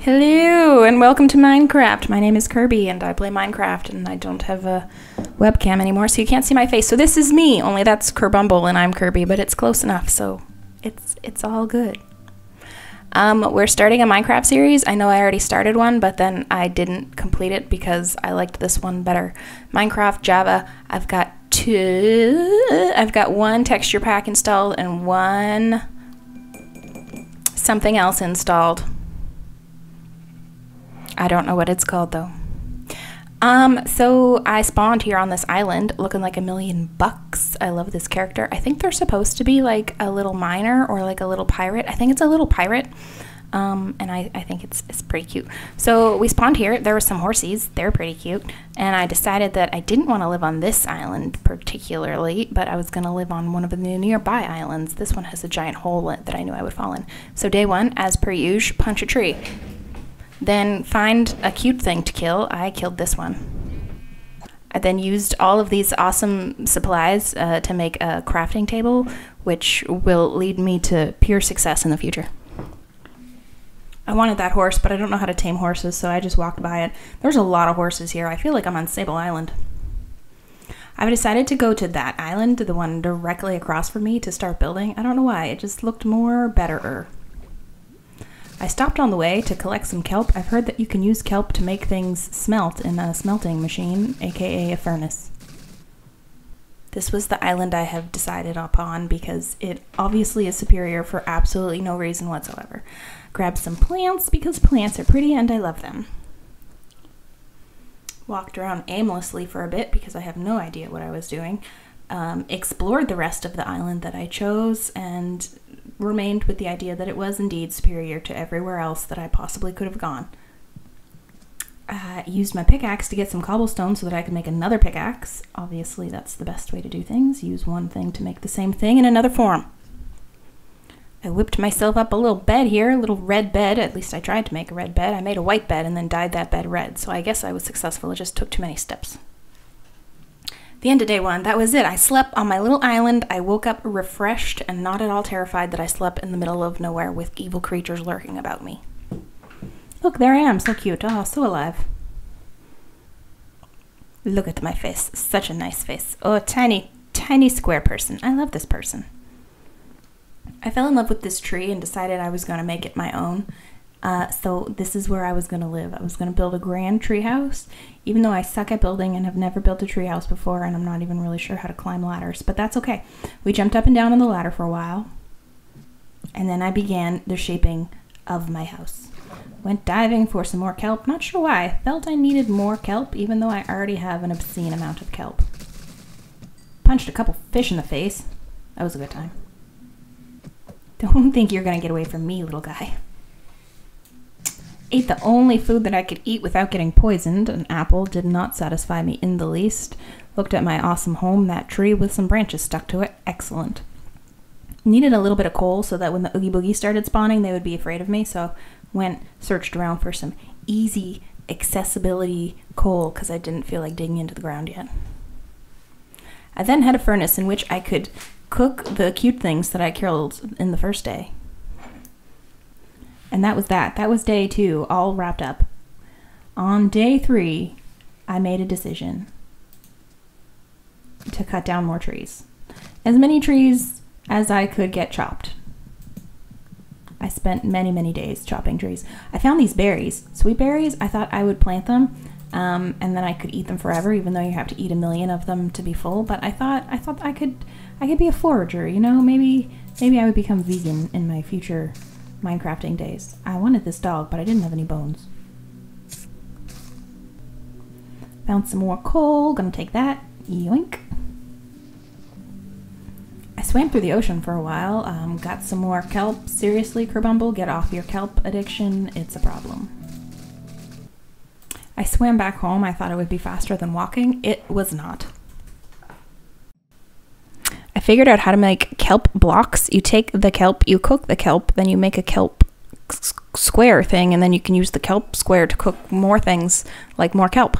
Hello and welcome to Minecraft. My name is Kirby and I play Minecraft and I don't have a webcam anymore so you can't see my face. So this is me, only that's Kirbumble and I'm Kirby, but it's close enough so it's all good. We're starting a Minecraft series. I know I already started one, but then I didn't complete it because I liked this one better. Minecraft, Java, I've got one texture pack installed and one something else installed. I don't know what it's called though. So I spawned here on this island looking like $1,000,000. I love this character. I think they're supposed to be like a little miner or like a little pirate. I think it's a little pirate. And I think it's pretty cute. So we spawned here. There were some horsies. They're pretty cute. And I decided that I didn't want to live on this island particularly, but I was going to live on one of the nearby islands. This one has a giant hole in it that I knew I would fall in. So day one, as per usual, punch a tree. Then find a cute thing to kill. I killed this one. I then used all of these awesome supplies to make a crafting table, which will lead me to pure success in the future. I wanted that horse, but I don't know how to tame horses, so I just walked by it. There's a lot of horses here. I feel like I'm on Sable Island. I've decided to go to that island, the one directly across from me, to start building. I don't know why. It just looked more betterer. I stopped on the way to collect some kelp. I've heard that you can use kelp to make things smelt in a smelting machine, aka a furnace. This was the island I have decided upon because it obviously is superior for absolutely no reason whatsoever. Grabbed some plants because plants are pretty and I love them. Walked around aimlessly for a bit because I have no idea what I was doing. Explored the rest of the island that I chose and remained with the idea that it was indeed superior to everywhere else that I possibly could have gone. Used my pickaxe to get some cobblestone so that I could make another pickaxe. Obviously that's the best way to do things. Use one thing to make the same thing in another form. I whipped myself up a little bed here, a little red bed. At least I tried to make a red bed. I made a white bed and then dyed that bed red. So I guess I was successful. It just took too many steps. The end of day one, that was it. I slept on my little island. I woke up refreshed and not at all terrified that I slept in the middle of nowhere with evil creatures lurking about me. Look, there I am, so cute. Oh, so alive. Look at my face. Such a nice face. Oh, tiny, tiny square person. I love this person. I fell in love with this tree and decided I was going to make it my own. So this is where I was going to live. I was going to build a grand tree house, even though I suck at building and have never built a tree house before, and I'm not even really sure how to climb ladders, but that's okay. We jumped up and down on the ladder for a while, and then I began the shaping of my house. Went diving for some more kelp. Not sure why. I felt I needed more kelp, even though I already have an obscene amount of kelp. Punched a couple fish in the face. That was a good time. Don't think you're going to get away from me, little guy. Ate the only food that I could eat without getting poisoned. An apple did not satisfy me in the least. Looked at my awesome home, that tree with some branches stuck to it. Excellent. Needed a little bit of coal so that when the Oogie Boogie started spawning, they would be afraid of me. So searched around for some easy accessibility coal because I didn't feel like digging into the ground yet. I then had a furnace in which I could cook the cute things that I killed in the first day. And that was that. That was day 2, all wrapped up. On day 3, I made a decision to cut down more trees. As many trees as I could get chopped. I spent many, many days chopping trees. I found these berries, sweet berries. I thought I would plant them, and then I could eat them forever, even though you have to eat 1,000,000 of them to be full. But I thought I could be a forager. You know, maybe I would become vegan in my future Minecrafting days. I wanted this dog, but I didn't have any bones. Found some more coal. Gonna take that. Yoink. I swam through the ocean for a while. Got some more kelp. Seriously, Kirbumble, get off your kelp addiction. It's a problem. I swam back home. I thought it would be faster than walking. It was not. I figured out how to make kelp blocks. You take the kelp, you cook the kelp, then you make a kelp square thing, and then you can use the kelp square to cook more things, like more kelp.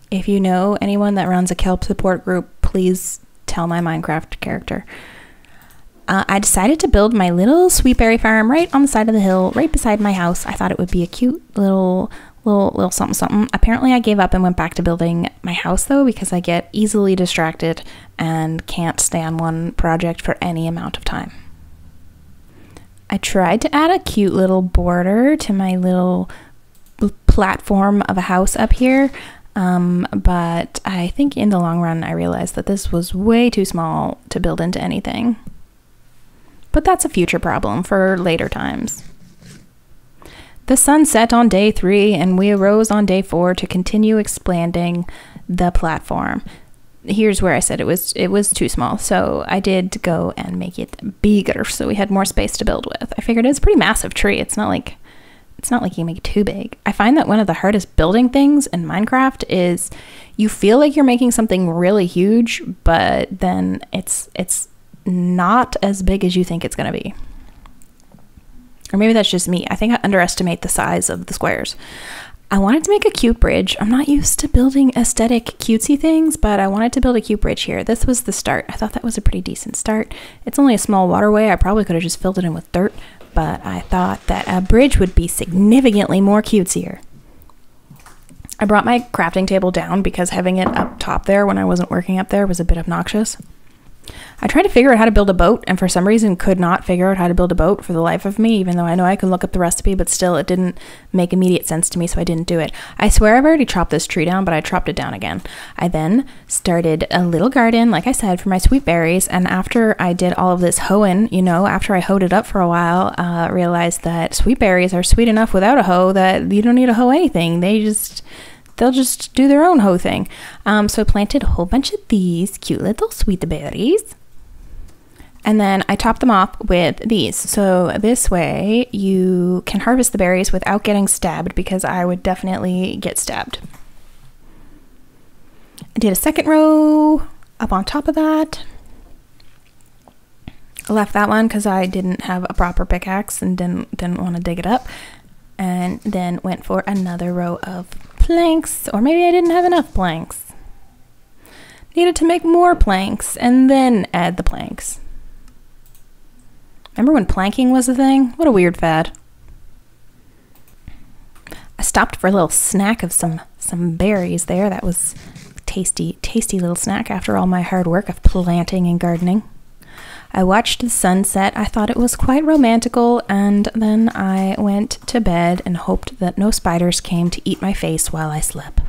If you know anyone that runs a kelp support group, please tell my Minecraft character. I decided to build my little sweetberry farm right on the side of the hill, right beside my house. I thought it would be a cute little something something. Apparently I gave up and went back to building my house though, because I get easily distracted and can't stay on one project for any amount of time. I tried to add a cute little border to my little platform of a house up here, but I think in the long run I realized that this was way too small to build into anything. But that's a future problem for later times. The sun set on day 3 and we arose on day 4 to continue expanding the platform. Here's where I said it was too small, so I did go and make it bigger so we had more space to build with. I figured it's a pretty massive tree. It's not like you can make it too big. I find that one of the hardest building things in Minecraft is you feel like you're making something really huge, but then it's not as big as you think it's going to be. Or maybe that's just me. I think I underestimate the size of the squares. I wanted to make a cute bridge. I'm not used to building aesthetic cutesy things, but I wanted to build a cute bridge here. This was the start. I thought that was a pretty decent start. It's only a small waterway. I probably could have just filled it in with dirt, but I thought that a bridge would be significantly more cutesier. I brought my crafting table down because having it up top there when I wasn't working up there was a bit obnoxious. I tried to figure out how to build a boat and for some reason could not figure out how to build a boat for the life of me, even though I know I can look up the recipe, but still it didn't make immediate sense to me, so I didn't do it. I swear I've already chopped this tree down, but I chopped it down again. I then started a little garden, like I said, for my sweet berries, and after I did all of this hoeing, you know, after I hoed it up for a while, realized that sweet berries are sweet enough without a hoe that you don't need to hoe anything. They'll just do their own hoe thing. So I planted a whole bunch of these cute little sweet berries. And then I topped them off with these. So this way you can harvest the berries without getting stabbed, because I would definitely get stabbed. I did a second row up on top of that. I left that one because I didn't have a proper pickaxe and didn't want to dig it up. And then went for another row of planks, or maybe I didn't have enough planks. Needed to make more planks and then add the planks. Remember when planking was a thing? What a weird fad. I stopped for a little snack of some berries there. That was a tasty little snack after all my hard work of planting and gardening. I watched the sunset. I thought it was quite romantical, and then I went to bed and hoped that no spiders came to eat my face while I slept.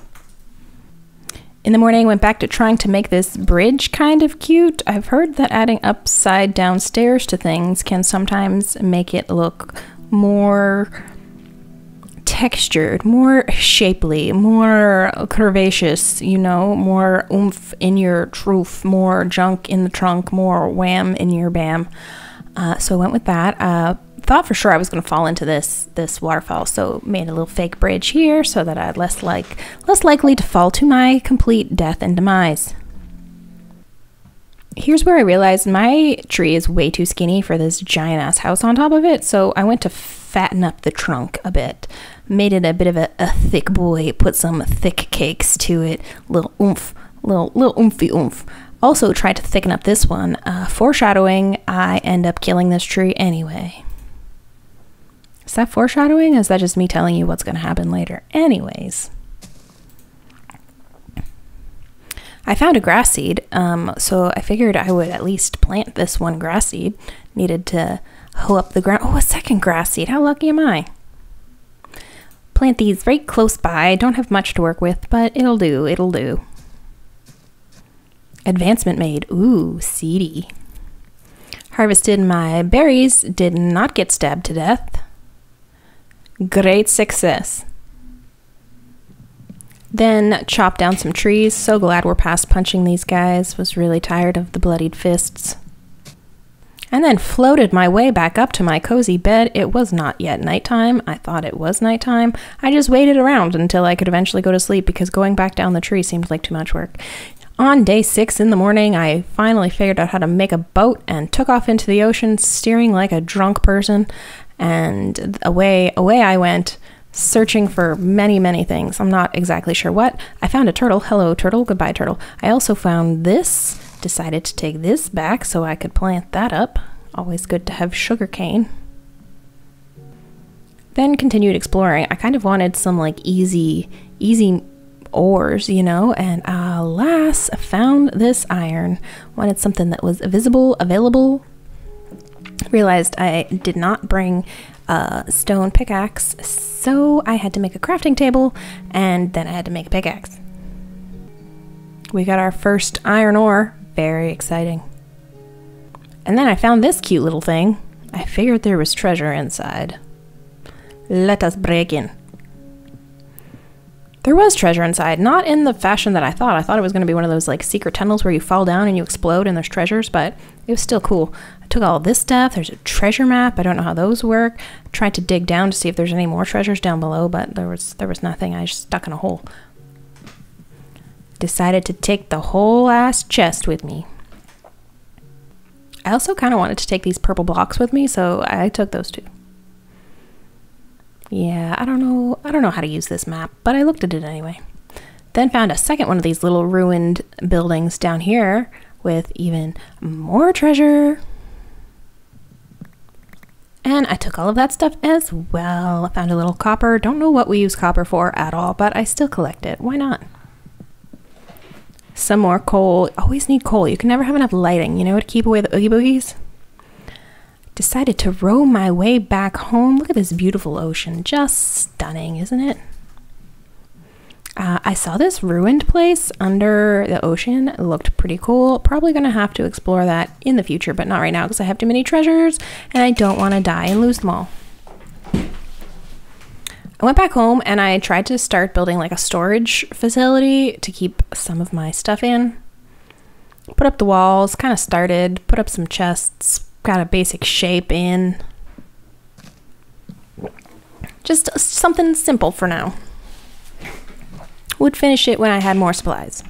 In the morning, I went back to trying to make this bridge kind of cute. I've heard that adding upside down stairs to things can sometimes make it look more textured, more shapely, more curvaceous, you know, more oomph in your truth, more junk in the trunk, more wham in your bam. So I went with that. Thought for sure I was going to fall into this waterfall, so made a little fake bridge here so that I'd less likely to fall to my complete death and demise. Here's where I realized my tree is way too skinny for this giant ass house on top of it, so I went to fatten up the trunk a bit. Made it a bit of a thick boy, put some thick cakes to it, little oomph, little oomphy oomph. Also tried to thicken up this one. Foreshadowing, I end up killing this tree anyway. Is that foreshadowing? Or is that just me telling you what's going to happen later? Anyways. I found a grass seed, so I figured I would at least plant this one grass seed. Needed to hoe up the ground. Oh, a second grass seed. How lucky am I? Plant these right close by. Don't have much to work with, but it'll do. It'll do. Advancement made. Ooh, seedy. Harvested my berries. Did not get stabbed to death. Great success. Then chopped down some trees. So glad we're past punching these guys. Was really tired of the bloodied fists. And then floated my way back up to my cozy bed. It was not yet nighttime. I thought it was nighttime. I just waited around until I could eventually go to sleep because going back down the tree seemed like too much work. On day 6 in the morning, I finally figured out how to make a boat and took off into the ocean, steering like a drunk person. And away I went, searching for many things. I'm not exactly sure what. I found a turtle. Hello, turtle. Goodbye, turtle. I also found this. Decided to take this back so I could plant that up. Always good to have sugar cane. Then continued exploring. I kind of wanted some like easy ores, you know, and alas, I found this iron. Wanted something that was visible, available. Realized I did not bring a stone pickaxe, so I had to make a crafting table, and then I had to make a pickaxe. We got our first iron ore. Very exciting. And then I found this cute little thing. I figured there was treasure inside. Let us break in. There was treasure inside, not in the fashion that I thought. I thought it was going to be one of those like secret tunnels where you fall down and you explode and there's treasures, but it was still cool. I took all this stuff. There's a treasure map. I don't know how those work. I tried to dig down to see if there's any more treasures down below, but there was nothing. I just stuck in a hole. Decided to take the whole ass chest with me. I also kind of wanted to take these purple blocks with me, so I took those too. Yeah, I don't know how to use this map, but I looked at it anyway. Then found a second one of these little ruined buildings down here with even more treasure. And I took all of that stuff as well. I found a little copper. Don't know what we use copper for at all, but I still collect it. Why not? Some more coal. Always need coal. You can never have enough lighting, you know, to keep away the oogie boogies. Decided to row my way back home. Look at this beautiful ocean. Just stunning, isn't it? I saw this ruined place under the ocean. It looked pretty cool. Probably going to have to explore that in the future, but not right now because I have too many treasures and I don't want to die and lose them all. I went back home and I tried to start building like a storage facility to keep some of my stuff in. Put up the walls, kind of started, put up some chests, got a basic shape in. Just something simple for now. Would finish it when I had more supplies.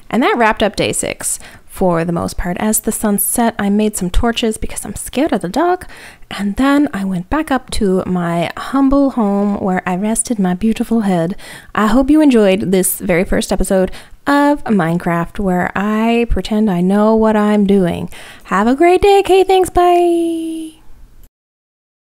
And that wrapped up day 6 for the most part. As the sun set, I made some torches because I'm scared of the dark. And then I went back up to my humble home where I rested my beautiful head. I hope you enjoyed this very first episode of Minecraft where I pretend I know what I'm doing. Have a great day, okay? Thanks, bye!